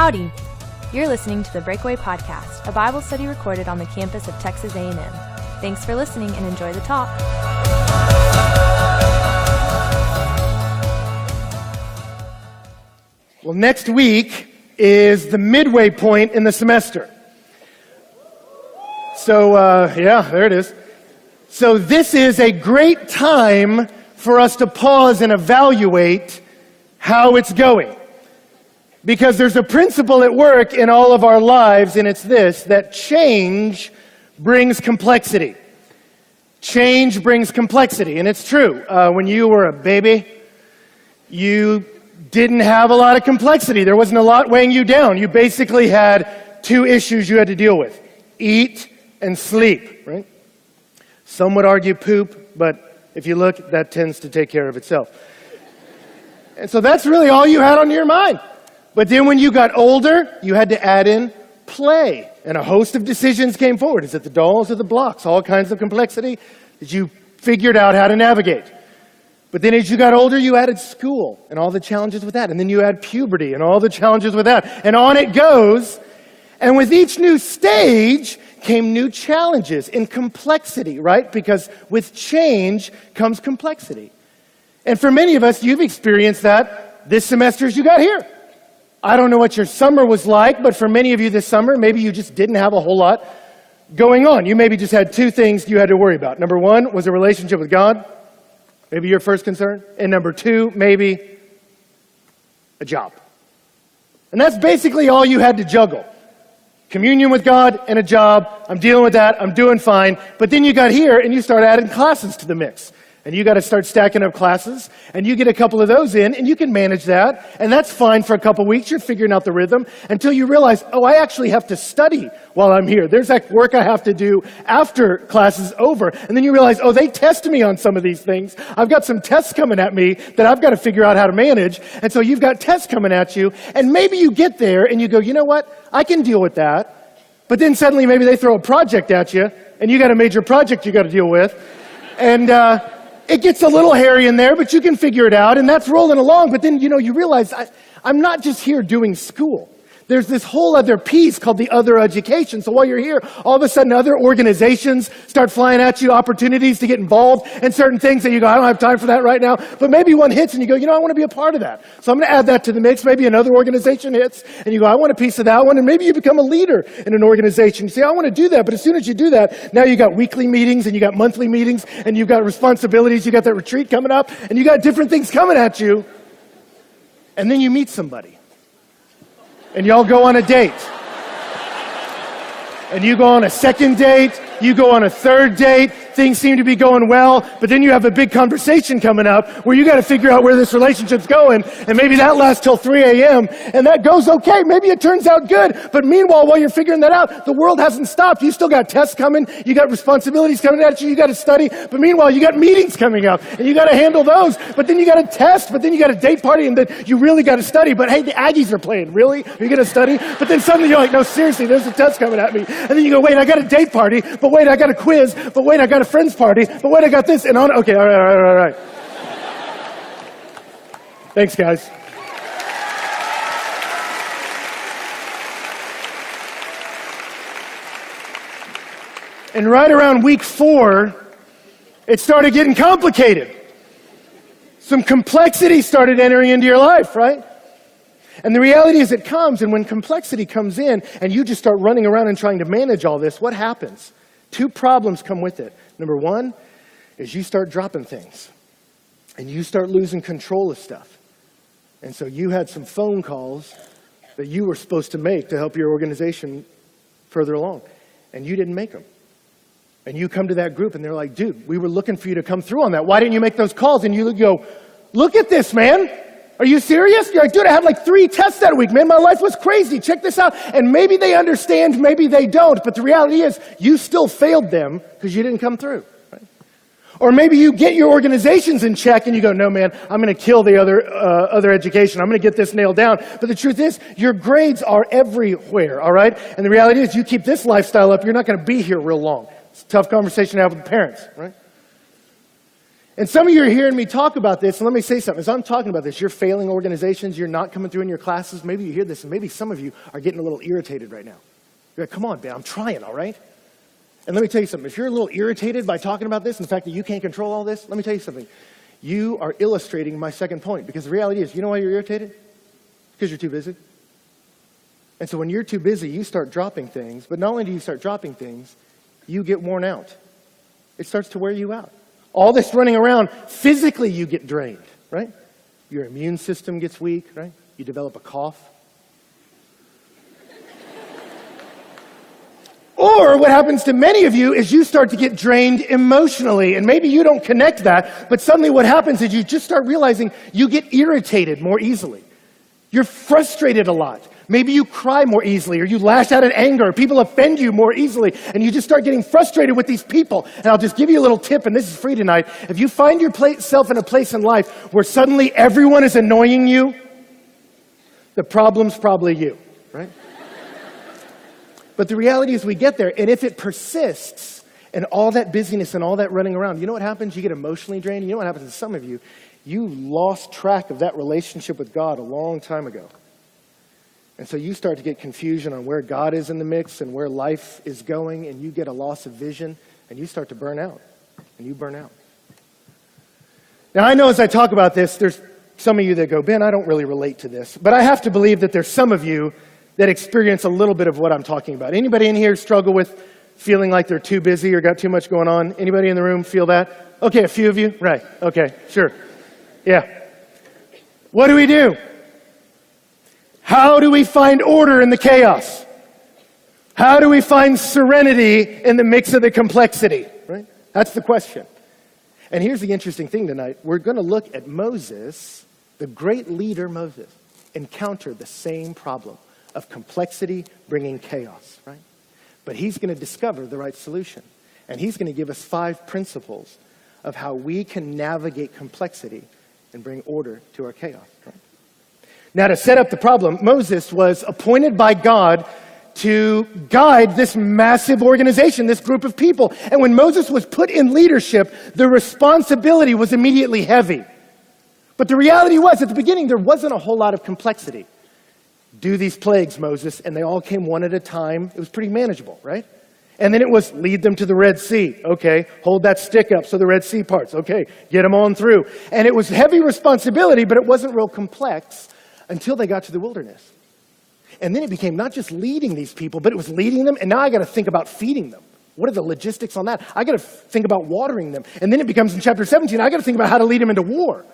Howdy! You're listening to the Breakaway Podcast, a Bible study recorded on the campus of Texas A&M. Thanks for listening and enjoy the talk. Well, next week is the midway point in the semester. So, there it is. So this is a great time for us to pause and evaluate how it's going. Because there's a principle at work in all of our lives, and it's this, that change brings complexity. Change brings complexity, and it's true. When you were a baby, you didn't have a lot of complexity. There wasn't a lot weighing you down. You basically had two issues you had to deal with: eat and sleep, right? Some would argue poop, but if you look, that tends to take care of itself. And so that's really all you had on your mind. But then when you got older, you had to add in play. And a host of decisions came forward. Is it the dolls or the blocks? All kinds of complexity that you figured out how to navigate. But then as you got older, you added school and all the challenges with that. And then you add puberty and all the challenges with that. And on it goes. And with each new stage came new challenges in complexity, right? Because with change comes complexity. And for many of us, you've experienced that this semester as you got here. I don't know what your summer was like, but for many of you this summer, maybe you just didn't have a whole lot going on. You maybe just had two things you had to worry about. Number one was a relationship with God, maybe your first concern. And number two, maybe a job. And that's basically all you had to juggle. Communion with God and a job. I'm dealing with that. I'm doing fine. But then you got here and you start adding classes to the mix. And you got to start stacking up classes, and you get a couple of those in, and you can manage that, and that's fine for a couple weeks. You're figuring out the rhythm until you realize, oh, I actually have to study while I'm here. There's that work I have to do after class is over. And then you realize, oh, they test me on some of these things. I've got some tests coming at me that I've got to figure out how to manage. And so you've got tests coming at you, and maybe you get there, and you go, you know what? I can deal with that. But then suddenly maybe they throw a project at you, and you got a major project you got to deal with. And it gets a little hairy in there, but you can figure it out, and that's rolling along. But then, you realize, I'm not just here doing school. There's this whole other piece called the other education. So while you're here, all of a sudden other organizations start flying at you, opportunities to get involved in certain things that you go, I don't have time for that right now. But maybe one hits and you go, I want to be a part of that. So I'm going to add that to the mix. Maybe another organization hits and you go, I want a piece of that one. And maybe you become a leader in an organization. You say, I want to do that. But as soon as you do that, now you got weekly meetings and you got monthly meetings and you've got responsibilities. You got that retreat coming up and you got different things coming at you. And then you meet somebody. And y'all go on a date. And you go on a second date, you go on a third date, things seem to be going well, but then you have a big conversation coming up where you got to figure out where this relationship's going, and maybe that lasts till 3 a.m., and that goes okay, maybe it turns out good, but meanwhile, while you're figuring that out, the world hasn't stopped. You still got tests coming, you got responsibilities coming at you got to study, but meanwhile, you got meetings coming up, and you got to handle those, but then you got a test, but then you got a date party, and then you really got to study, but hey, the Aggies are playing, really? Are you going to study? But then suddenly you're like, no, seriously, there's a test coming at me, and then you go, wait, I got a date party, but wait, I got a quiz, but wait, I got a friend's party, but wait, I got this, and on, okay, all right. Thanks, guys. And right around week 4, it started getting complicated. Some complexity started entering into your life, right? And the reality is it comes, and when complexity comes in, and you just start running around and trying to manage all this, what happens? 2 problems come with it. Number one is you start dropping things, and you start losing control of stuff. And so you had some phone calls that you were supposed to make to help your organization further along, and you didn't make them. And you come to that group, and they're like, dude, we were looking for you to come through on that. Why didn't you make those calls? And you go, look at this, man. Are you serious? You're like, dude, I had like 3 tests that week, man. My life was crazy. Check this out. And maybe they understand, maybe they don't. But the reality is, you still failed them because you didn't come through. Right? Or maybe you get your organizations in check and you go, no, man, I'm going to kill the other education. I'm going to get this nailed down. But the truth is, your grades are everywhere, all right? And the reality is, you keep this lifestyle up, you're not going to be here real long. It's a tough conversation to have with parents, right? And some of you are hearing me talk about this, and let me say something. As I'm talking about this, you're failing organizations, you're not coming through in your classes. Maybe you hear this, and maybe some of you are getting a little irritated right now. You're like, come on, man, I'm trying, all right? And let me tell you something. If you're a little irritated by talking about this and the fact that you can't control all this, let me tell you something. You are illustrating my second point, because the reality is, you know why you're irritated? Because you're too busy. And so when you're too busy, you start dropping things, but not only do you start dropping things, you get worn out. It starts to wear you out. All this running around, physically you get drained, right? Your immune system gets weak, right? You develop a cough. Or what happens to many of you is you start to get drained emotionally, and maybe you don't connect that, but suddenly what happens is you just start realizing you get irritated more easily. You're frustrated a lot. Maybe you cry more easily, or you lash out in anger, or people offend you more easily, and you just start getting frustrated with these people. And I'll just give you a little tip, and this is free tonight. If you find yourself in a place in life where suddenly everyone is annoying you, the problem's probably you, right? But the reality is we get there, and if it persists, and all that busyness and all that running around, you know what happens? You get emotionally drained. You know what happens to some of you? You lost track of that relationship with God a long time ago. And so you start to get confusion on where God is in the mix and where life is going, and you get a loss of vision, and you start to burn out, and you burn out. Now, I know as I talk about this, there's some of you that go, Ben, I don't really relate to this, but I have to believe that there's some of you that experience a little bit of what I'm talking about. Anybody in here struggle with feeling like they're too busy or got too much going on? Anybody in the room feel that? Okay, a few of you? Right, okay, sure. Yeah. What do we do? How do we find order in the chaos? How do we find serenity in the mix of the complexity? Right? That's the question. And here's the interesting thing tonight. We're going to look at Moses, the great leader Moses, encounter the same problem of complexity bringing chaos, right? But he's going to discover the right solution. And he's going to give us 5 principles of how we can navigate complexity and bring order to our chaos, right? Now, to set up the problem, Moses was appointed by God to guide this massive organization, this group of people. And when Moses was put in leadership, the responsibility was immediately heavy. But the reality was, at the beginning, there wasn't a whole lot of complexity. Do these plagues, Moses, and they all came one at a time. It was pretty manageable, right? And then it was lead them to the Red Sea. Okay, hold that stick up so the Red Sea parts. Okay, get them on through. And it was heavy responsibility, but it wasn't real complex until they got to the wilderness. And then it became not just leading these people, but it was leading them, and now I got to think about feeding them. What are the logistics on that? I got to think about watering them. And then it becomes in chapter 17, I got to think about how to lead them into war.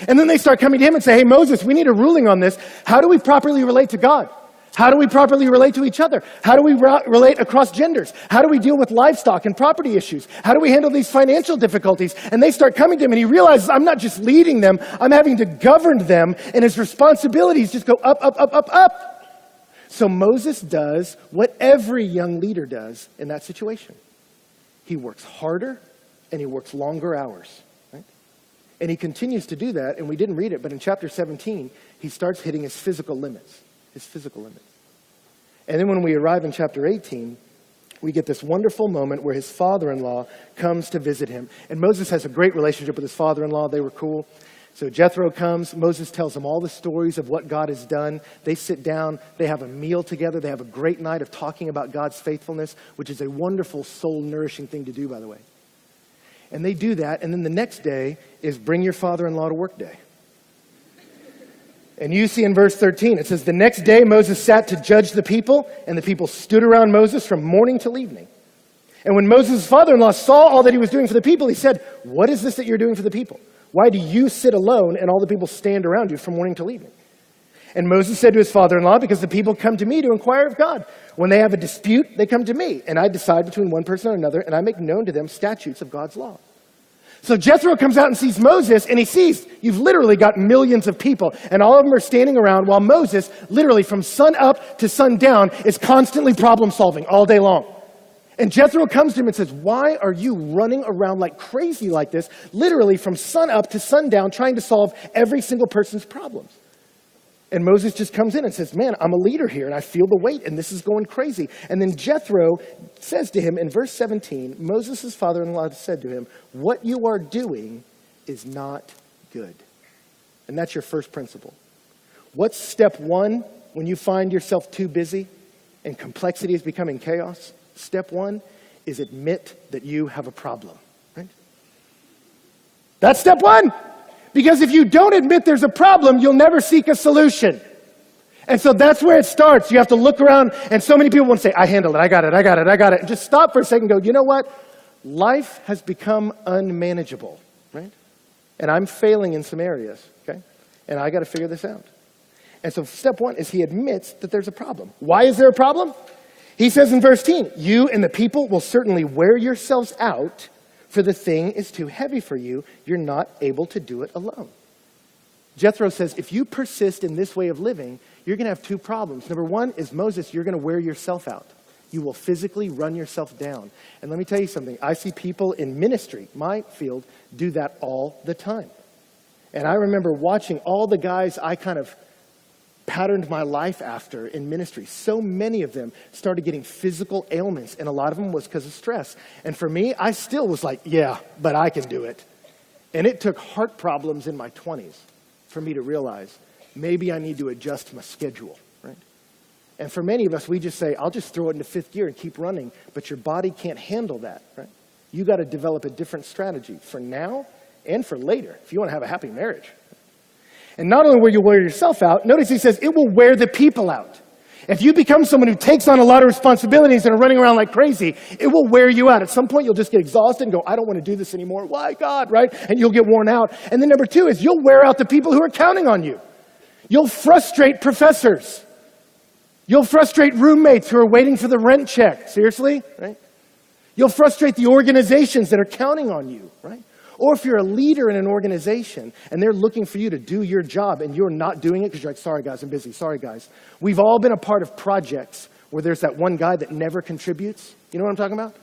And then they start coming to him and say, hey, Moses, we need a ruling on this. How do we properly relate to God? How do we properly relate to each other? How do we relate across genders? How do we deal with livestock and property issues? How do we handle these financial difficulties? And they start coming to him, and he realizes, I'm not just leading them, I'm having to govern them, and his responsibilities just go up, up, up, up, up. So Moses does what every young leader does in that situation. He works harder, and he works longer hours. Right? And he continues to do that, and we didn't read it, but in chapter 17, he starts hitting his physical limits. And then when we arrive in chapter 18, we get this wonderful moment where his father-in-law comes to visit him. And Moses has a great relationship with his father-in-law. They were cool. So Jethro comes. Moses tells him all the stories of what God has done. They sit down. They have a meal together. They have a great night of talking about God's faithfulness, which is a wonderful, soul-nourishing thing to do, by the way. And they do that. And then the next day is bring your father-in-law to work day. And you see in verse 13, it says, the next day Moses sat to judge the people, and the people stood around Moses from morning till evening. And when Moses' father-in-law saw all that he was doing for the people, he said, what is this that you're doing for the people? Why do you sit alone and all the people stand around you from morning till evening? And Moses said to his father-in-law, because the people come to me to inquire of God. When they have a dispute, they come to me, and I decide between one person and another, and I make known to them statutes of God's law. So Jethro comes out and sees Moses, and he sees you've literally got millions of people, and all of them are standing around while Moses, literally from sun up to sundown, is constantly problem solving all day long. And Jethro comes to him and says, why are you running around like crazy like this, literally from sun up to sundown, trying to solve every single person's problems? And Moses just comes in and says, man, I'm a leader here, and I feel the weight, and this is going crazy. And then Jethro says to him in verse 17, Moses' father-in-law said to him, what you are doing is not good. And that's your first principle. What's step one when you find yourself too busy and complexity is becoming chaos? Step one is admit that you have a problem, right? That's step one. Because if you don't admit there's a problem, you'll never seek a solution. And so that's where it starts. You have to look around, and so many people want to say, I handle it, I got it. And just stop for a second and go, you know what? Life has become unmanageable, right? And I'm failing in some areas, okay? And I got to figure this out. And so step one is he admits that there's a problem. Why is there a problem? He says in verse 10, you and the people will certainly wear yourselves out, for the thing is too heavy for you. You're not able to do it alone. Jethro says, if you persist in this way of living, you're going to have two problems. Number one is, Moses, you're going to wear yourself out. You will physically run yourself down. And let me tell you something. I see people in ministry, my field, do that all the time. And I remember watching all the guys I kind of patterned my life after in ministry. So many of them started getting physical ailments, and a lot of them was because of stress. And for me, I still was like, yeah, but I can do it. And it took heart problems in my 20s for me to realize maybe I need to adjust my schedule, right? And for many of us, we just say, I'll just throw it into fifth gear and keep running, but your body can't handle that, right? You got to develop a different strategy for now and for later if you want to have a happy marriage. And not only will you wear yourself out, notice he says it will wear the people out. If you become someone who takes on a lot of responsibilities and are running around like crazy, it will wear you out. At some point, you'll just get exhausted and go, I don't want to do this anymore. Why, God, right? And you'll get worn out. And then number two is you'll wear out the people who are counting on you. You'll frustrate professors. You'll frustrate roommates who are waiting for the rent check. Seriously, right? You'll frustrate the organizations that are counting on you, right? Or if you're a leader in an organization and they're looking for you to do your job and you're not doing it because you're like, sorry guys, I'm busy, sorry guys. We've all been a part of projects where there's that one guy that never contributes. You know what I'm talking about?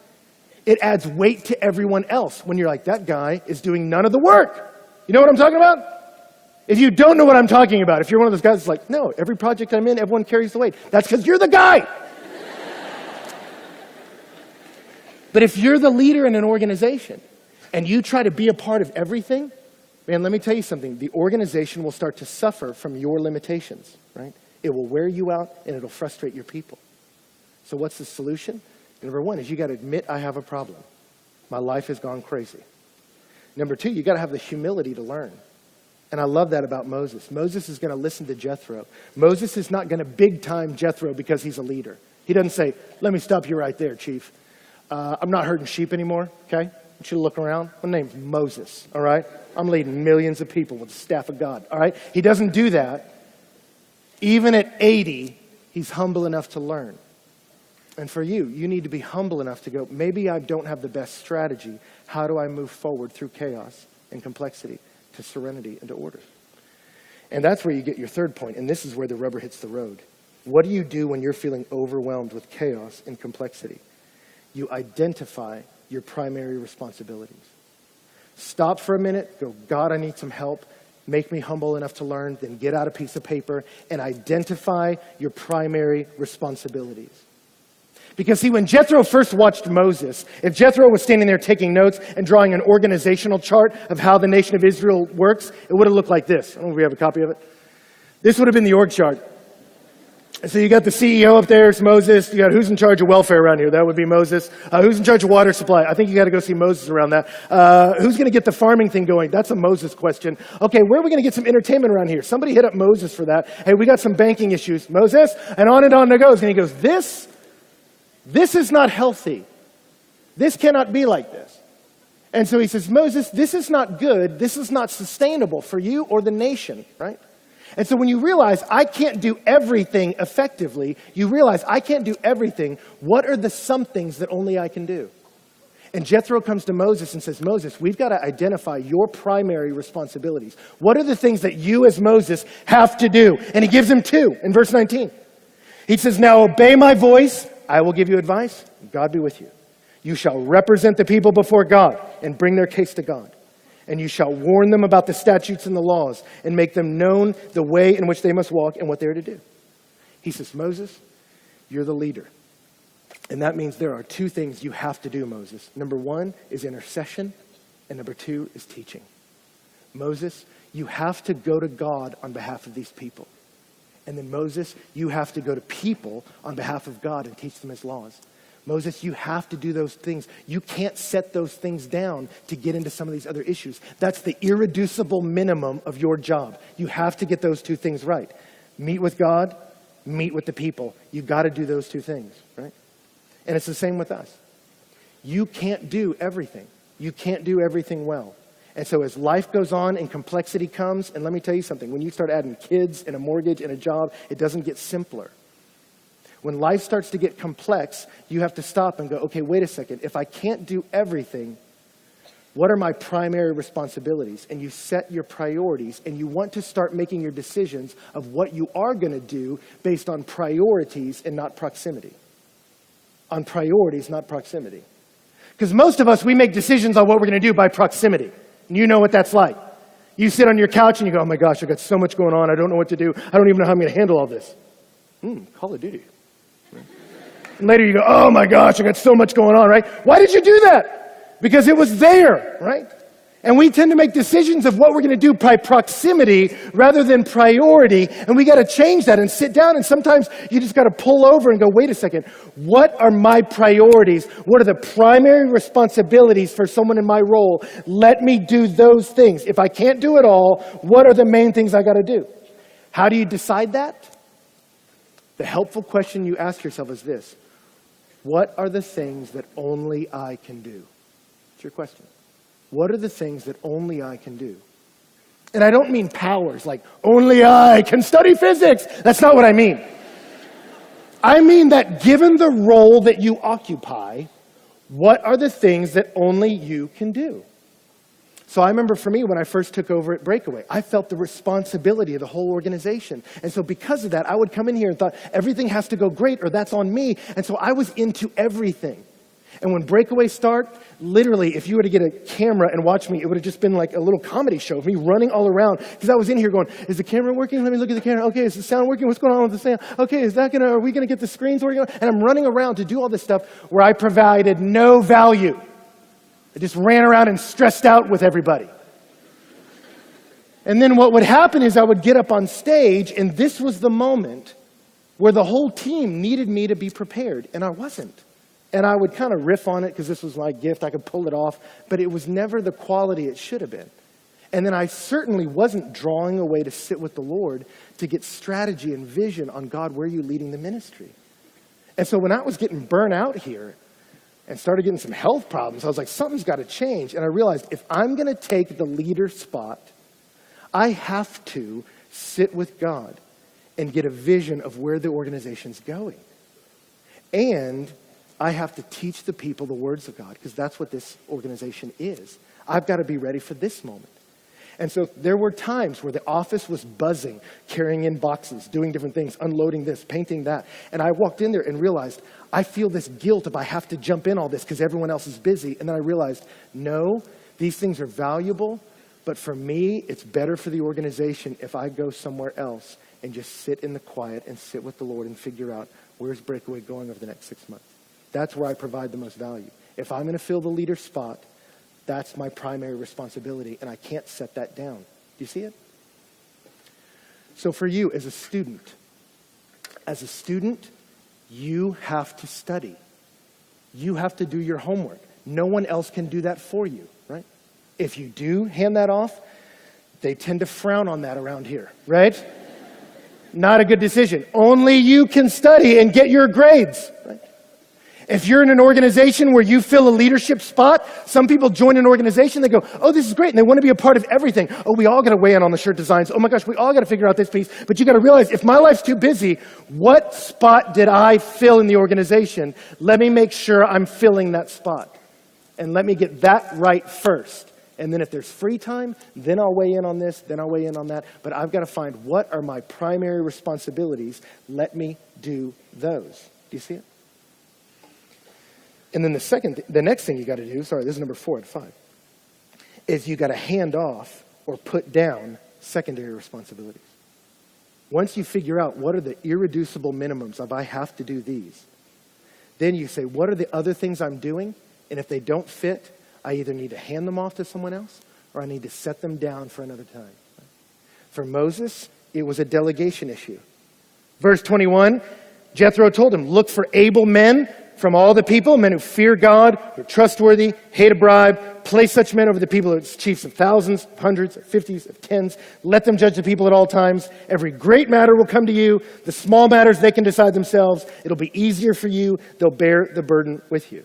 It adds weight to everyone else when you're like, that guy is doing none of the work. You know what I'm talking about? If you don't know what I'm talking about, if you're one of those guys that's like, no, every project I'm in, everyone carries the weight. That's because you're the guy. But if you're the leader in an organization, and you try to be a part of everything, man, let me tell you something. The organization will start to suffer from your limitations, right? It will wear you out and it'll frustrate your people. So what's the solution? Number one is you got to admit I have a problem. My life has gone crazy. Number two, you got to have the humility to learn. And I love that about Moses. Moses is going to listen to Jethro. Moses is not going to big time Jethro because he's a leader. He doesn't say, let me stop you right there, chief. I'm not herding sheep anymore, okay? I want you to look around. My name's Moses, all right? I'm leading millions of people with the staff of God, all right? He doesn't do that. Even at 80, he's humble enough to learn. And for you, you need to be humble enough to go, maybe I don't have the best strategy. How do I move forward through chaos and complexity to serenity and to order? And that's where you get your third point, and this is where the rubber hits the road. What do you do when you're feeling overwhelmed with chaos and complexity? You identify your primary responsibilities. Stop for a minute, go, God, I need some help. Make me humble enough to learn, then get out a piece of paper and identify your primary responsibilities. Because see, when Jethro first watched Moses, if Jethro was standing there taking notes and drawing an organizational chart of how the nation of Israel works, it would have looked like this. I don't know if we have a copy of it. This would have been the org chart. So you got the CEO up there, it's Moses. You got who's in charge of welfare around here? That would be Moses. Who's in charge of water supply? I think you got to go see Moses around that. Who's going to get the farming thing going? That's a Moses question. Okay, where are we going to get some entertainment around here? Somebody hit up Moses for that. Hey, we got some banking issues. Moses? And on it goes. And he goes, this is not healthy. This cannot be like this. And so he says, Moses, this is not good. This is not sustainable for you or the nation, right? And so when you realize I can't do everything effectively, you realize I can't do everything. What are the some things that only I can do? And Jethro comes to Moses and says, Moses, we've got to identify your primary responsibilities. What are the things that you as Moses have to do? And he gives him two in verse 19. He says, now obey my voice. I will give you advice. God be with you. You shall represent the people before God and bring their case to God. And you shall warn them about the statutes and the laws and make them known the way in which they must walk and what they are to do. He says, Moses, you're the leader. And that means there are two things you have to do, Moses. Number one is intercession, and number two is teaching. Moses, you have to go to God on behalf of these people. And then Moses, you have to go to people on behalf of God and teach them his laws. Moses, you have to do those things. You can't set those things down to get into some of these other issues. That's the irreducible minimum of your job. You have to get those two things right. Meet with God, meet with the people. You've got to do those two things, right? And it's the same with us. You can't do everything. You can't do everything well. And so as life goes on and complexity comes, and let me tell you something, when you start adding kids and a mortgage and a job, it doesn't get simpler. When life starts to get complex, you have to stop and go, okay, wait a second. If I can't do everything, what are my primary responsibilities? And you set your priorities, and you want to start making your decisions of what you are going to do based on priorities and not proximity. On priorities, not proximity. Because most of us, we make decisions on what we're going to do by proximity. And you know what that's like. You sit on your couch and you go, oh my gosh, I've got so much going on. I don't know what to do. I don't even know how I'm going to handle all this. Call of Duty. And later you go, oh my gosh, I got so much going on, right? Why did you do that? Because it was there, right? And we tend to make decisions of what we're going to do by proximity rather than priority. And we got to change that and sit down. And sometimes you just got to pull over and go, wait a second. What are my priorities? What are the primary responsibilities for someone in my role? Let me do those things. If I can't do it all, what are the main things I got to do? How do you decide that? The helpful question you ask yourself is this. What are the things that only I can do? It's your question. What are the things that only I can do? And I don't mean powers, like only I can study physics. That's not what I mean. I mean that given the role that you occupy, what are the things that only you can do? So I remember for me, when I first took over at Breakaway, I felt the responsibility of the whole organization. And so because of that, I would come in here and thought, everything has to go great or that's on me. And so I was into everything. And when Breakaway started, literally, if you were to get a camera and watch me, it would have just been like a little comedy show of me running all around. Because I was in here going, is the camera working? Let me look at the camera. Okay, is the sound working? What's going on with the sound? Okay, are we going to get the screens working? And I'm running around to do all this stuff where I provided no value. I just ran around and stressed out with everybody. And then what would happen is I would get up on stage, and this was the moment where the whole team needed me to be prepared, and I wasn't. And I would kind of riff on it because this was my gift. I could pull it off, but it was never the quality it should have been. And then I certainly wasn't drawing away to sit with the Lord to get strategy and vision on God, where are you leading the ministry? And so when I was getting burnt out here and started getting some health problems, I was like, something's got to change. And I realized if I'm going to take the leader spot, I have to sit with God and get a vision of where the organization's going. And I have to teach the people the words of God, because that's what this organization is. I've got to be ready for this moment. And so there were times where the office was buzzing, carrying in boxes, doing different things, unloading this, painting that. And I walked in there and realized, I feel this guilt if I have to jump in all this because everyone else is busy. And then I realized, no, these things are valuable, but for me, it's better for the organization if I go somewhere else and just sit in the quiet and sit with the Lord and figure out, where's Breakaway going over the next 6 months? That's where I provide the most value. If I'm going to fill the leader spot, that's my primary responsibility, and I can't set that down. Do you see it? So for you as a student, you have to study. You have to do your homework. No one else can do that for you, right? If you do hand that off, they tend to frown on that around here, right? Not a good decision. Only you can study and get your grades, right? If you're in an organization where you fill a leadership spot, some people join an organization, they go, oh, this is great, and they want to be a part of everything. Oh, we all got to weigh in on the shirt designs. Oh my gosh, we all got to figure out this piece. But you got to realize, if my life's too busy, what spot did I fill in the organization? Let me make sure I'm filling that spot. And let me get that right first. And then if there's free time, then I'll weigh in on this, then I'll weigh in on that. But I've got to find, what are my primary responsibilities? Let me do those. Do you see it? And then the next thing you got to do, this is number 4 out of 5, is you got to hand off or put down secondary responsibilities. Once you figure out what are the irreducible minimums of I have to do these, then you say, what are the other things I'm doing? And if they don't fit, I either need to hand them off to someone else, or I need to set them down for another time. For Moses, it was a delegation issue. Verse 21, Jethro told him, look for able men from all the people, men who fear God, who are trustworthy, hate a bribe. Place such men over the people as chiefs of thousands, of hundreds, of fifties, of tens. Let them judge the people at all times. Every great matter will come to you. The small matters they can decide themselves. It'll be easier for you. They'll bear the burden with you.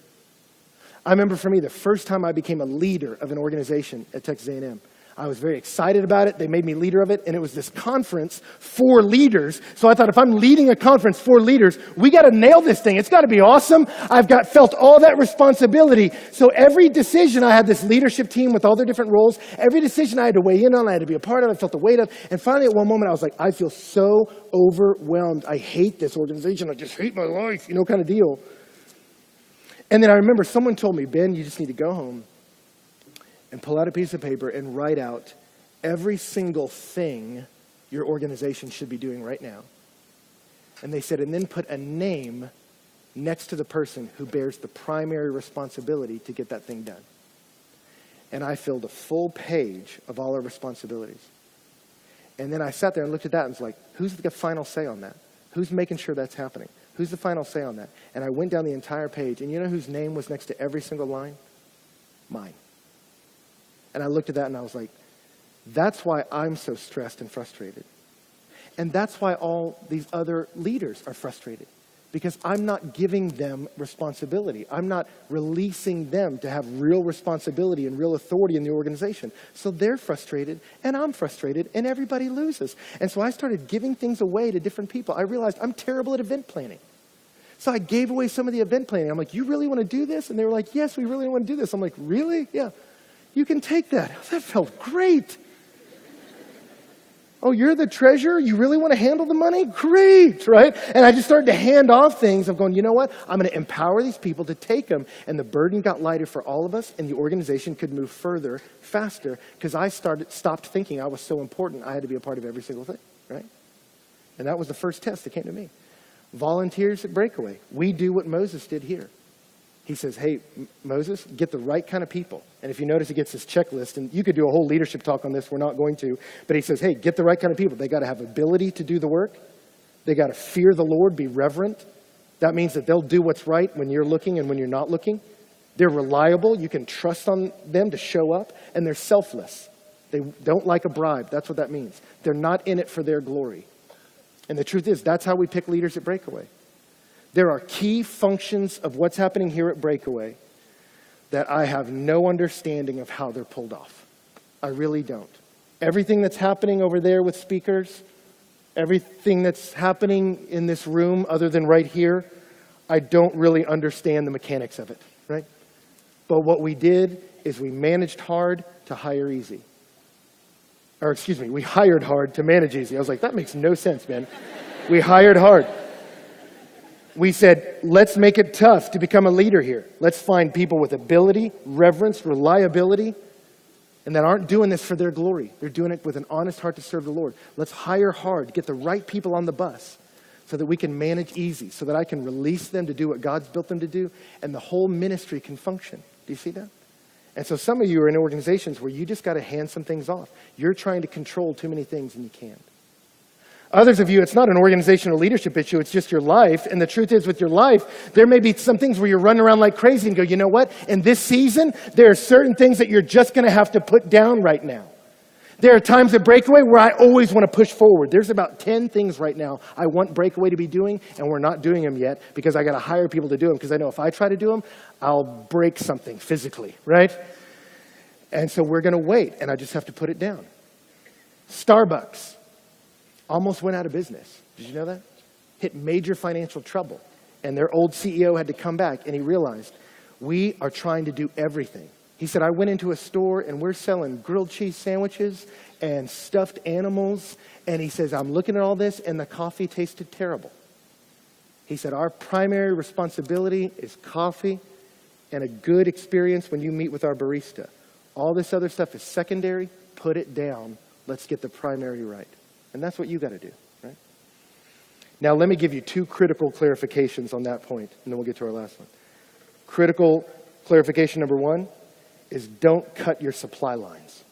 I remember for me, the first time I became a leader of an organization at Texas A&M, I was very excited about it. They made me leader of it, and it was this conference for leaders. So I thought, if I'm leading a conference for leaders, we got to nail this thing. It's got to be awesome. Felt all that responsibility. So every decision, I had this leadership team with all their different roles. Every decision I had to weigh in on, I had to be a part of. I felt the weight of. And finally, at one moment, I was like, I feel so overwhelmed. I hate this organization. I just hate my life, kind of deal. And then I remember someone told me, Ben, you just need to go home and pull out a piece of paper and write out every single thing your organization should be doing right now. And they said, and then put a name next to the person who bears the primary responsibility to get that thing done. And I filled a full page of all our responsibilities. And then I sat there and looked at that and was like, who's the final say on that? Who's making sure that's happening? Who's the final say on that? And I went down the entire page, and you know whose name was next to every single line? Mine. And I looked at that and I was like, that's why I'm so stressed and frustrated. And that's why all these other leaders are frustrated. Because I'm not giving them responsibility. I'm not releasing them to have real responsibility and real authority in the organization. So they're frustrated, and I'm frustrated, and everybody loses. And so I started giving things away to different people. I realized I'm terrible at event planning. So I gave away some of the event planning. I'm like, you really want to do this? And they were like, yes, we really want to do this. I'm like, really? Yeah. You can take that. That felt great. Oh, you're the treasurer? You really want to handle the money? Great, right? And I just started to hand off things. I'm going, you know what? I'm going to empower these people to take them. And the burden got lighter for all of us, and the organization could move further, faster, because I stopped thinking I was so important I had to be a part of every single thing, right? And that was the first test that came to me. Volunteers at Breakaway. We do what Moses did here. He says, hey, Moses, get the right kind of people. And if you notice, he gets this checklist. And you could do a whole leadership talk on this. We're not going to. But he says, hey, get the right kind of people. They got to have ability to do the work. They got to fear the Lord, be reverent. That means that they'll do what's right when you're looking and when you're not looking. They're reliable. You can trust on them to show up. And they're selfless. They don't like a bribe. That's what that means. They're not in it for their glory. And the truth is, that's how we pick leaders at Breakaway. There are key functions of what's happening here at Breakaway that I have no understanding of how they're pulled off. I really don't. Everything that's happening over there with speakers, everything that's happening in this room other than right here, I don't really understand the mechanics of it, right? But what we did is we managed hard to hire easy. Or excuse me, we hired hard to manage easy. I was like, that makes no sense, man. We hired hard. We said, let's make it tough to become a leader here. Let's find people with ability, reverence, reliability, and that aren't doing this for their glory. They're doing it with an honest heart to serve the Lord. Let's hire hard, get the right people on the bus so that we can manage easy, so that I can release them to do what God's built them to do, and the whole ministry can function. Do you see that? And so some of you are in organizations where you just got to hand some things off. You're trying to control too many things and you can't. Others of you, it's not an organizational leadership issue, it's just your life. And the truth is, with your life, there may be some things where you're running around like crazy and go, you know what? In this season, there are certain things that you're just going to have to put down right now. There are times at Breakaway where I always want to push forward. There's about 10 things right now I want Breakaway to be doing, and we're not doing them yet because I got to hire people to do them, because I know if I try to do them, I'll break something physically, right? And so we're going to wait, and I just have to put it down. Starbucks almost went out of business. Did you know that? Hit major financial trouble. And their old CEO had to come back, and he realized, we are trying to do everything. He said, I went into a store, and we're selling grilled cheese sandwiches and stuffed animals. And he says, I'm looking at all this, and the coffee tasted terrible. He said, our primary responsibility is coffee and a good experience when you meet with our barista. All this other stuff is secondary. Put it down. Let's get the primary right. And that's what you got to do, right? Now, let me give you two critical clarifications on that point, and then we'll get to our last one. Critical clarification number one is don't cut your supply lines.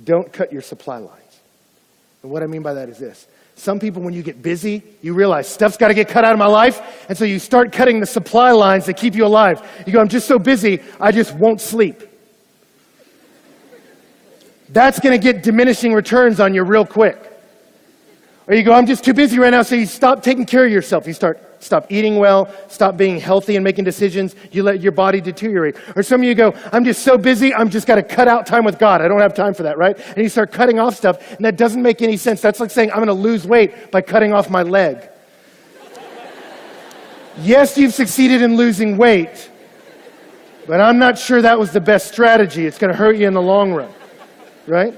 Don't cut your supply lines. And what I mean by that is this. Some people, when you get busy, you realize stuff's got to get cut out of my life, and so you start cutting the supply lines that keep you alive. You go, I'm just so busy, I just won't sleep. That's going to get diminishing returns on you real quick. Or you go, I'm just too busy right now, so you stop taking care of yourself. You stop eating well, stop being healthy and making decisions. You let your body deteriorate. Or some of you go, I'm just so busy, I'm just got to cut out time with God. I don't have time for that, right? And you start cutting off stuff, and that doesn't make any sense. That's like saying, I'm going to lose weight by cutting off my leg. Yes, you've succeeded in losing weight, but I'm not sure that was the best strategy. It's going to hurt you in the long run, right?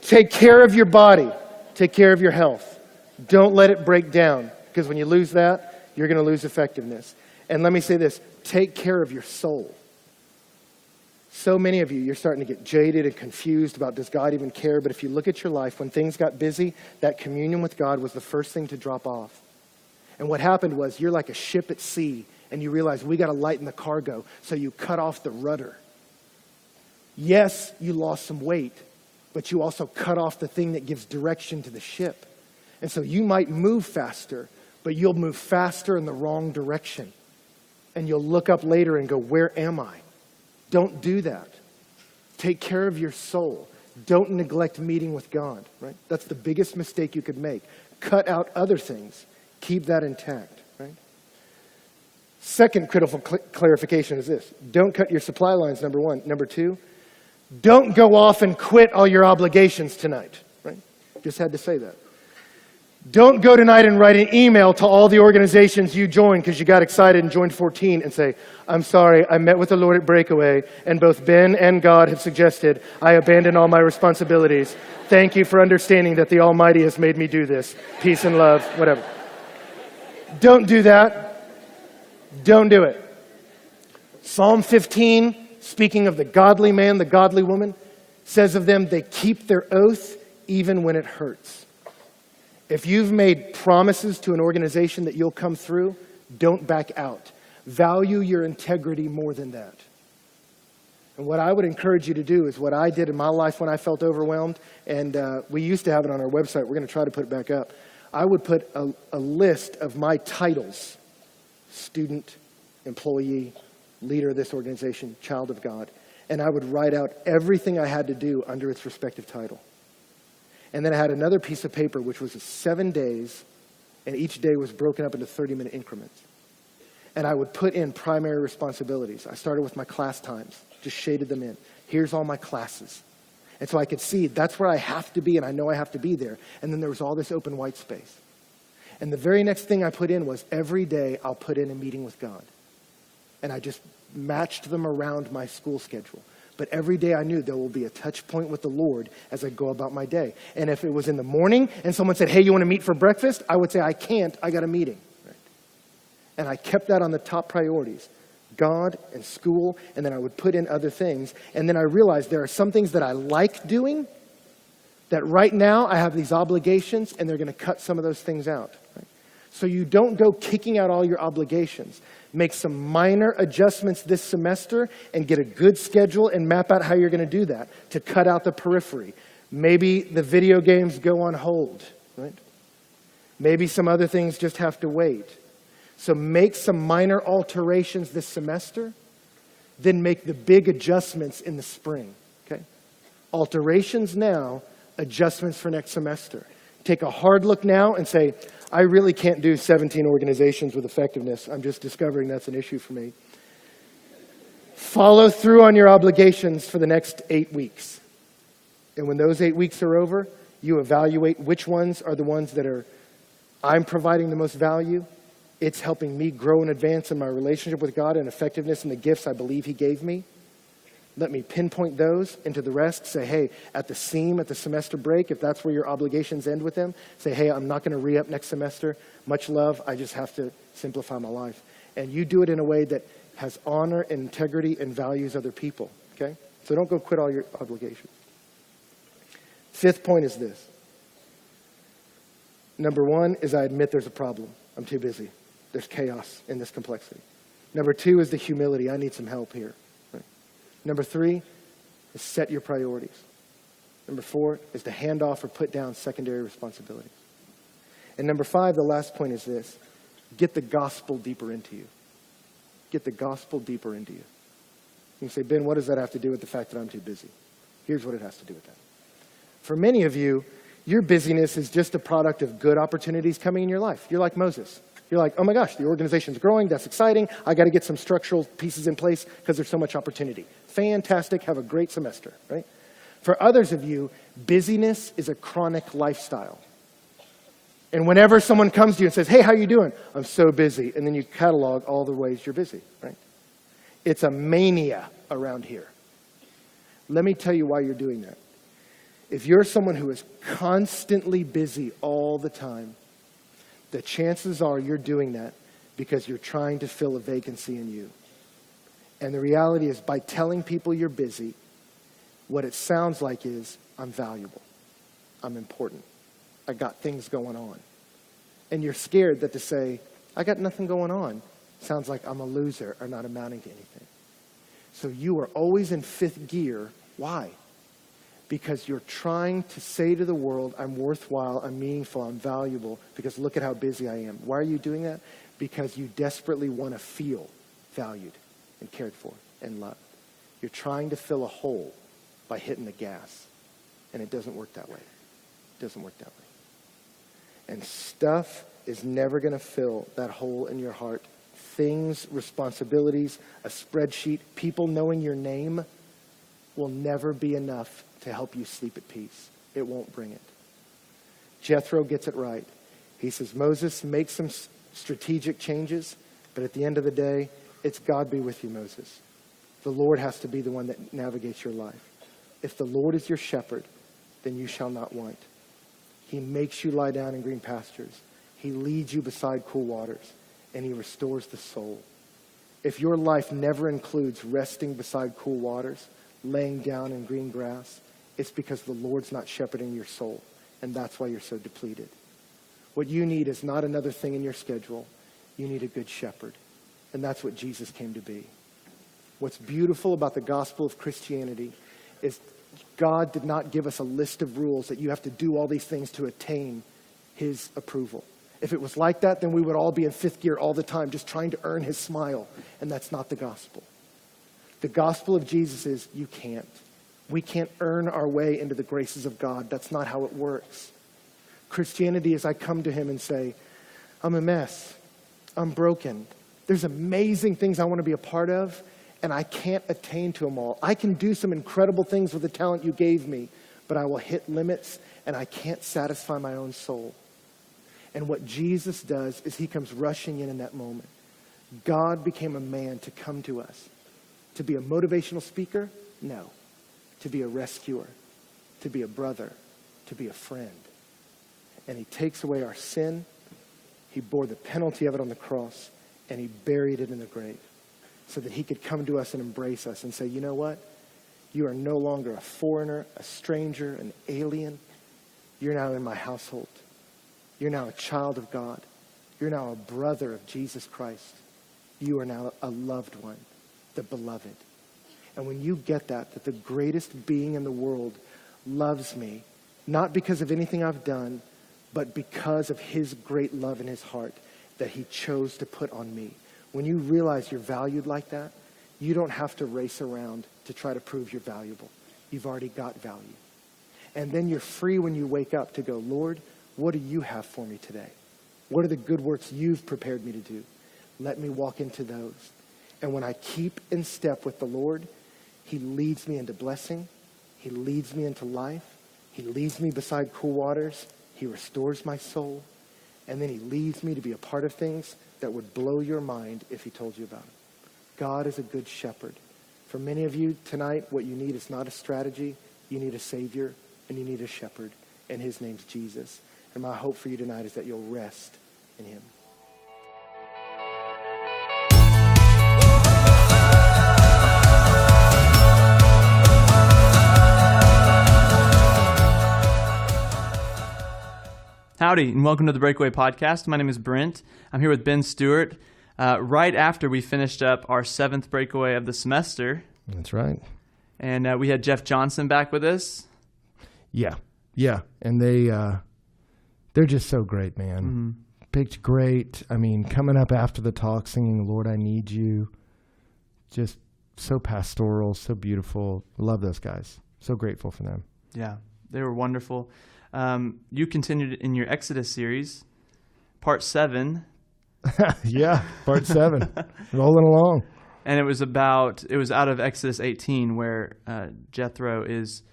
Take care of your body. Take care of your health. Don't let it break down, because when you lose that, you're going to lose effectiveness. And let me say this, take care of your soul. So many of you, you're starting to get jaded and confused about, does God even care? But if you look at your life, when things got busy, that communion with God was the first thing to drop off. And what happened was, you're like a ship at sea, and you realize we got to lighten the cargo, so you cut off the rudder. Yes, you lost some weight, but you also cut off the thing that gives direction to the ship. And so you might move faster, but you'll move faster in the wrong direction. And you'll look up later and go, where am I? Don't do that. Take care of your soul. Don't neglect meeting with God, right? That's the biggest mistake you could make. Cut out other things. Keep that intact, right? Second critical clarification is this. Don't cut your supply lines, number one. Number two, don't go off and quit all your obligations tonight, right? Just had to say that. Don't go tonight and write an email to all the organizations you joined because you got excited and joined 14 and say, I'm sorry, I met with the Lord at Breakaway, and both Ben and God have suggested I abandon all my responsibilities. Thank you for understanding that the Almighty has made me do this. Peace and love, whatever. Don't do that. Don't do it. Psalm 15, speaking of the godly man, the godly woman, says of them, they keep their oath even when it hurts. If you've made promises to an organization that you'll come through, don't back out. Value your integrity more than that. And what I would encourage you to do is what I did in my life when I felt overwhelmed, and we used to have it on our website. We're going to try to put it back up. I would put a list of my titles: student, employee, leader of this organization, child of God. And I would write out everything I had to do under its respective title. And then I had another piece of paper, which was 7 days, and each day was broken up into 30-minute increments. And I would put in primary responsibilities. I started with my class times, just shaded them in. Here's all my classes. And so I could see that's where I have to be, and I know I have to be there. And then there was all this open white space. And the very next thing I put in was every day I'll put in a meeting with God. And I just matched them around my school schedule. But every day I knew there will be a touch point with the Lord as I go about my day. And if it was in the morning and someone said, hey, you want to meet for breakfast? I would say, I can't, I got a meeting. Right? And I kept that on the top priorities. God and school, and then I would put in other things. And then I realized there are some things that I like doing that right now I have these obligations, and they're going to cut some of those things out. Right? So you don't go kicking out all your obligations. Make some minor adjustments this semester and get a good schedule and map out how you're going to do that to cut out the periphery. Maybe the video games go on hold, right? Maybe some other things just have to wait. So make some minor alterations this semester, then make the big adjustments in the spring, okay? Alterations now, adjustments for next semester. Take a hard look now and say, I really can't do 17 organizations with effectiveness. I'm just discovering that's an issue for me. Follow through on your obligations for the next 8 weeks. And when those 8 weeks are over, you evaluate which ones are the ones that are, I'm providing the most value. It's helping me grow and advance in my relationship with God and effectiveness in the gifts I believe He gave me. Let me pinpoint those into the rest. Say, hey, at the seam, at the semester break, if that's where your obligations end with them, say, hey, I'm not going to re-up next semester. Much love. I just have to simplify my life. And you do it in a way that has honor and integrity and values other people, okay? So don't go quit all your obligations. Fifth point is this. Number one is I admit there's a problem. I'm too busy. There's chaos in this complexity. Number two is the humility. I need some help here. Number three, is set your priorities. Number 4 is to hand off or put down secondary responsibilities. And number 5, the last point is this: get the gospel deeper into you. Get the gospel deeper into you. You can say, Ben, what does that have to do with the fact that I'm too busy? Here's what it has to do with that. For many of you, your busyness is just a product of good opportunities coming in your life. You're like Moses. You're like, oh my gosh, the organization's growing. That's exciting. I got to get some structural pieces in place because there's so much opportunity. Fantastic. Have a great semester, right? For others of you, busyness is a chronic lifestyle. And whenever someone comes to you and says, hey, how you doing? I'm so busy. And then you catalog all the ways you're busy, right? It's a mania around here. Let me tell you why you're doing that. If you're someone who is constantly busy all the time, the chances are you're doing that because you're trying to fill a vacancy in you. And the reality is, by telling people you're busy, what it sounds like is, I'm valuable. I'm important. I got things going on. And you're scared that to say, I got nothing going on, sounds like I'm a loser or not amounting to anything. So you are always in 5th gear. Why? Because you're trying to say to the world, I'm worthwhile, I'm meaningful, I'm valuable, because look at how busy I am. Why are you doing that? Because you desperately want to feel valued and cared for and loved. You're trying to fill a hole by hitting the gas. And it doesn't work that way. It doesn't work that way. And stuff is never going to fill that hole in your heart. Things, responsibilities, a spreadsheet, people knowing your name will never be enough to help you sleep at peace. It won't bring it. Jethro gets it right. He says, Moses, make some strategic changes, but at the end of the day, it's God be with you, Moses. The Lord has to be the one that navigates your life. If the Lord is your shepherd, then you shall not want. He makes you lie down in green pastures. He leads you beside cool waters, and he restores the soul. If your life never includes resting beside cool waters, laying down in green grass, it's because the Lord's not shepherding your soul, and that's why you're so depleted. What you need is not another thing in your schedule. You need a good shepherd, and that's what Jesus came to be. What's beautiful about the gospel of Christianity is God did not give us a list of rules that you have to do all these things to attain his approval. If it was like that, then we would all be in 5th gear all the time, just trying to earn his smile, and that's not the gospel. The gospel of Jesus is you can't. We can't earn our way into the graces of God. That's not how it works. Christianity is I come to him and say, I'm a mess. I'm broken. There's amazing things I want to be a part of, and I can't attain to them all. I can do some incredible things with the talent you gave me, but I will hit limits, and I can't satisfy my own soul. And what Jesus does is he comes rushing in that moment. God became a man to come to us. To be a motivational speaker? No. To be a rescuer. To be a brother. To be a friend. And he takes away our sin. He bore the penalty of it on the cross. And he buried it in the grave. So that he could come to us and embrace us and say, you know what? You are no longer a foreigner, a stranger, an alien. You're now in my household. You're now a child of God. You're now a brother of Jesus Christ. You are now a loved one, the beloved. And when you get that the greatest being in the world loves me, not because of anything I've done, but because of his great love in his heart that he chose to put on me. When you realize you're valued like that, you don't have to race around to try to prove you're valuable. You've already got value. And then you're free when you wake up to go, Lord, what do you have for me today? What are the good works you've prepared me to do? Let me walk into those. And when I keep in step with the Lord, he leads me into blessing. He leads me into life. He leads me beside cool waters. He restores my soul. And then he leads me to be a part of things that would blow your mind if he told you about it. God is a good shepherd. For many of you tonight, what you need is not a strategy. You need a Savior, and you need a shepherd, and his name's Jesus. And my hope for you tonight is that you'll rest in him. Howdy, and welcome to the Breakaway Podcast. My name is Brent. I'm here with Ben Stewart. Right after we finished up our 7th breakaway of the semester. That's right. And we had Jeff Johnson back with us. Yeah, and they're just so great, man. Mm-hmm. Picked great. I mean, coming up after the talk, singing "Lord, I Need You," just so pastoral, so beautiful. Love those guys. So grateful for them. Yeah, they were wonderful. You continued in your Exodus series, part 7. Yeah, part 7, rolling along. And it was out of Exodus 18, where Jethro is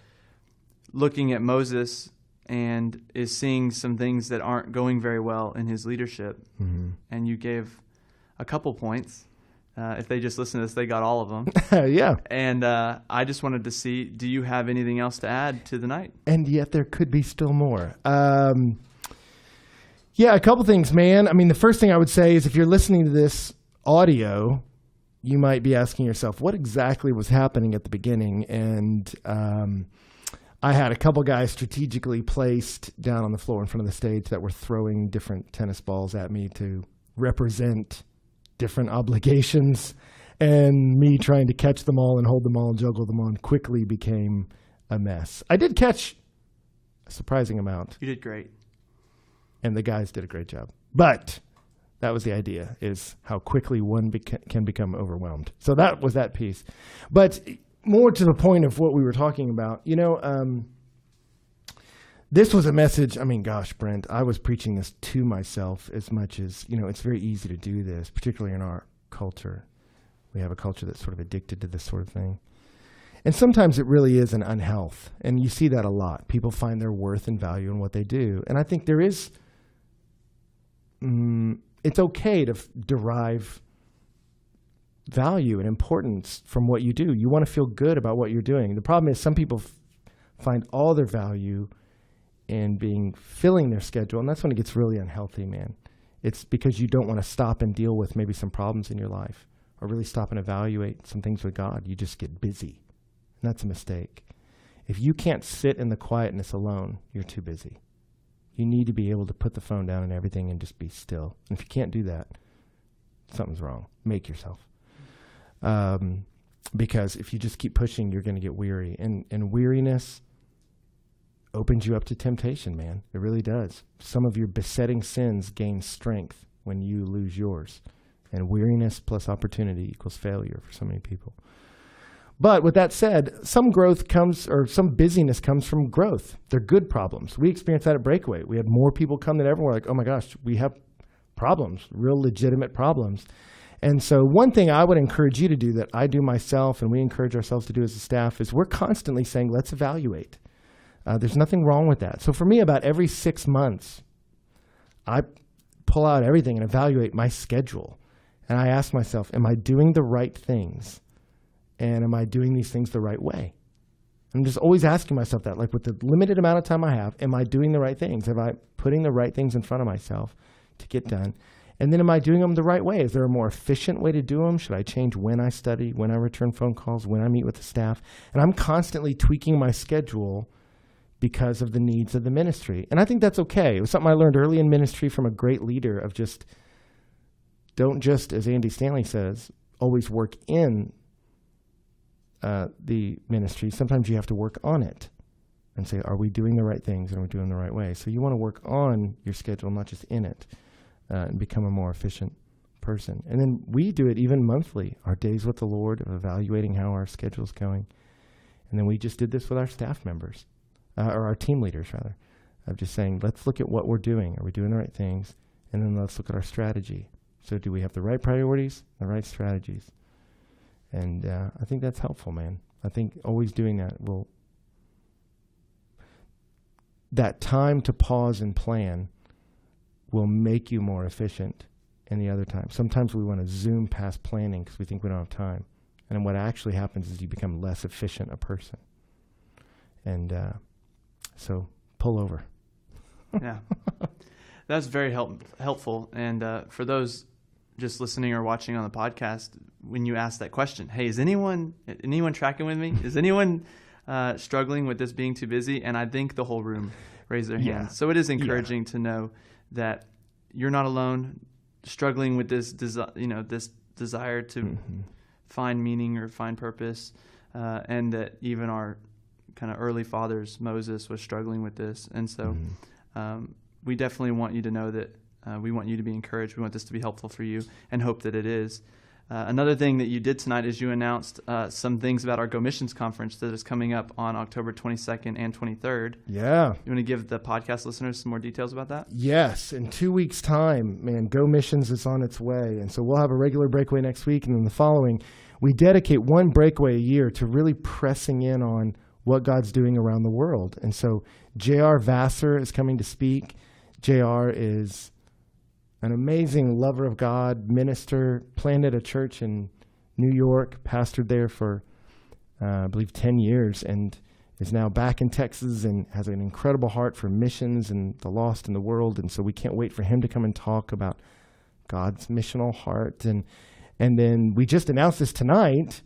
looking at Moses and is seeing some things that aren't going very well in his leadership. Mm-hmm. And you gave a couple points. If they just listen to this, they got all of them. Yeah. And I just wanted to see, do you have anything else to add to the night? And yet there could be still more. Yeah, a couple things, man. I mean, the first thing I would say is if you're listening to this audio, you might be asking yourself, what exactly was happening at the beginning? And I had a couple guys strategically placed down on the floor in front of the stage that were throwing different tennis balls at me to represent different obligations, and me trying to catch them all and hold them all and juggle them on quickly became a mess. I did catch a surprising amount. You did great. And the guys did a great job. But that was the idea, is how quickly one can become overwhelmed. So that was that piece. But more to the point of what we were talking about, this was a message. I mean, gosh, Brent, I was preaching this to myself as much as, it's very easy to do this, particularly in our culture. We have a culture that's sort of addicted to this sort of thing. And sometimes it really is an unhealth. And you see that a lot. People find their worth and value in what they do. And I think there is, it's okay to derive value and importance from what you do. You want to feel good about what you're doing. The problem is some people find all their value in filling their schedule, and that's when it gets really unhealthy, man. It's because you don't want to stop and deal with maybe some problems in your life or really stop and evaluate some things with God. You just get busy, and that's a mistake. If you can't sit in the quietness alone, you're too busy. You need to be able to put the phone down and everything and just be still. And if you can't do that, something's wrong. Make yourself. Because if you just keep pushing, you're going to get weary. And weariness opens you up to temptation, man. It really does. Some of your besetting sins gain strength when you lose yours. And weariness plus opportunity equals failure for so many people. But with that said, some growth comes, or some busyness comes from growth. They're good problems. We experienced that at Breakaway. We had more people come than ever. We're like, oh my gosh, we have problems, real legitimate problems. And so one thing I would encourage you to do that I do myself and we encourage ourselves to do as a staff is we're constantly saying, let's evaluate. There's nothing wrong with that. So for me, about every 6 months, I pull out everything and evaluate my schedule. And I ask myself, am I doing the right things? And am I doing these things the right way? I'm just always asking myself that, like with the limited amount of time I have, am I doing the right things? Am I putting the right things in front of myself to get done? And then am I doing them the right way? Is there a more efficient way to do them? Should I change when I study, when I return phone calls, when I meet with the staff? And I'm constantly tweaking my schedule because of the needs of the ministry. And I think that's okay. It was something I learned early in ministry from a great leader of just, don't just, as Andy Stanley says, always work in the ministry. Sometimes you have to work on it and say, are we doing the right things and are we doing the right way? So you want to work on your schedule, not just in it, and become a more efficient person. And then we do it even monthly, our days with the Lord, of evaluating how our schedule's going. And then we just did this with our staff members, or our team leaders rather, of just saying, let's look at what we're doing. Are we doing the right things? And then let's look at our strategy. So do we have the right priorities, the right strategies? And I think that's helpful, man. I think always doing that that time to pause and plan will make you more efficient any other time. Sometimes we want to zoom past planning because we think we don't have time. And then what actually happens is you become less efficient a person. And so pull over. Yeah. That's very helpful. And for those just listening or watching on the podcast, when you ask that question, hey, is anyone tracking with me? Is anyone struggling with this being too busy? And I think the whole room raised their hands. Yeah. So it is encouraging to know that you're not alone struggling with this, this desire to find meaning or find purpose. and that even our kind of early fathers, Moses, was struggling with this. And so we definitely want you to know that we want you to be encouraged. We want this to be helpful for you, and hope that it is. Another thing that you did tonight is you announced some things about our Go Missions Conference that is coming up on October 22nd and 23rd. Yeah. You want to give the podcast listeners some more details about that? Yes. In 2 weeks' time, man, Go Missions is on its way. And so we'll have a regular breakaway next week. And then the following, we dedicate one breakaway a year to really pressing in on what God's doing around the world. And so J.R. Vassar is coming to speak. J.R. is an amazing lover of God, minister, planted a church in New York, pastored there for, I believe, 10 years, and is now back in Texas and has an incredible heart for missions and the lost in the world. And so we can't wait for him to come and talk about God's missional heart. And then we just announced this tonight,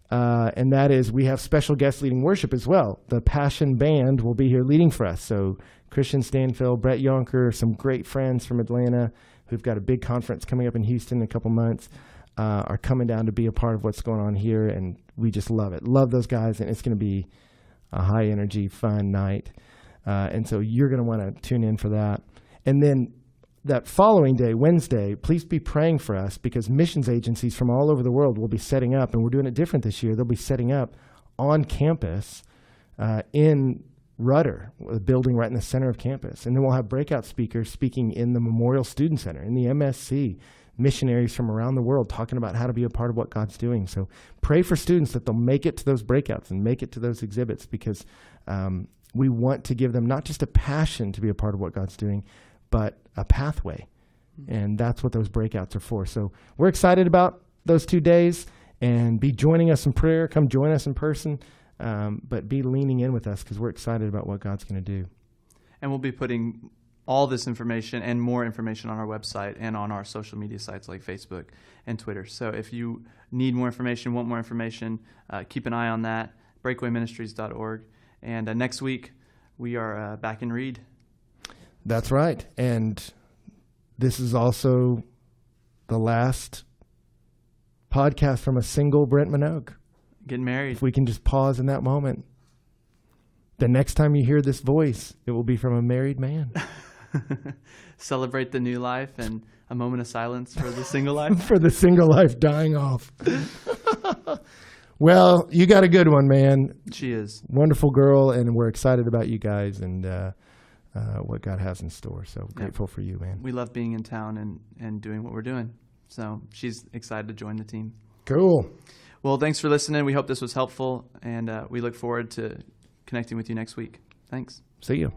and that is we have special guests leading worship as well. The Passion Band will be here leading for us. So Christian Stanfield, Brett Yonker, some great friends from Atlanta who've got a big conference coming up in Houston in a couple months, are coming down to be a part of what's going on here, and we just love it. Love those guys, and it's going to be a high-energy, fun night. And so you're going to want to tune in for that. And then that following day, Wednesday, please be praying for us, because missions agencies from all over the world will be setting up, and we're doing it different this year. They'll be setting up on campus in Rudder, a building right in the center of campus. And then we'll have breakout speakers speaking in the Memorial Student Center, in the MSC, missionaries from around the world talking about how to be a part of what God's doing. So pray for students that they'll make it to those breakouts and make it to those exhibits, because we want to give them not just a passion to be a part of what God's doing, but a pathway. And that's what those breakouts are for. So we're excited about those 2 days, and be joining us in prayer. Come join us in person. But be leaning in with us, because we're excited about what God's going to do. And we'll be putting all this information and more information on our website and on our social media sites like Facebook and Twitter. So if you need more information, want more information, keep an eye on that, breakawayministries.org. And next week, we are back in Reed. That's right. And this is also the last podcast from a single Brent Minogue. Getting married. If we can just pause in that moment. The next time you hear this voice, it will be from a married man. Celebrate the new life, and a moment of silence for the single life. For the single life dying off. Well, you got a good one, man. She is. Wonderful girl, and we're excited about you guys and what God has in store. So grateful for you, man. We love being in town and doing what we're doing. So she's excited to join the team. Cool. Well, thanks for listening. We hope this was helpful, and we look forward to connecting with you next week. Thanks. See you.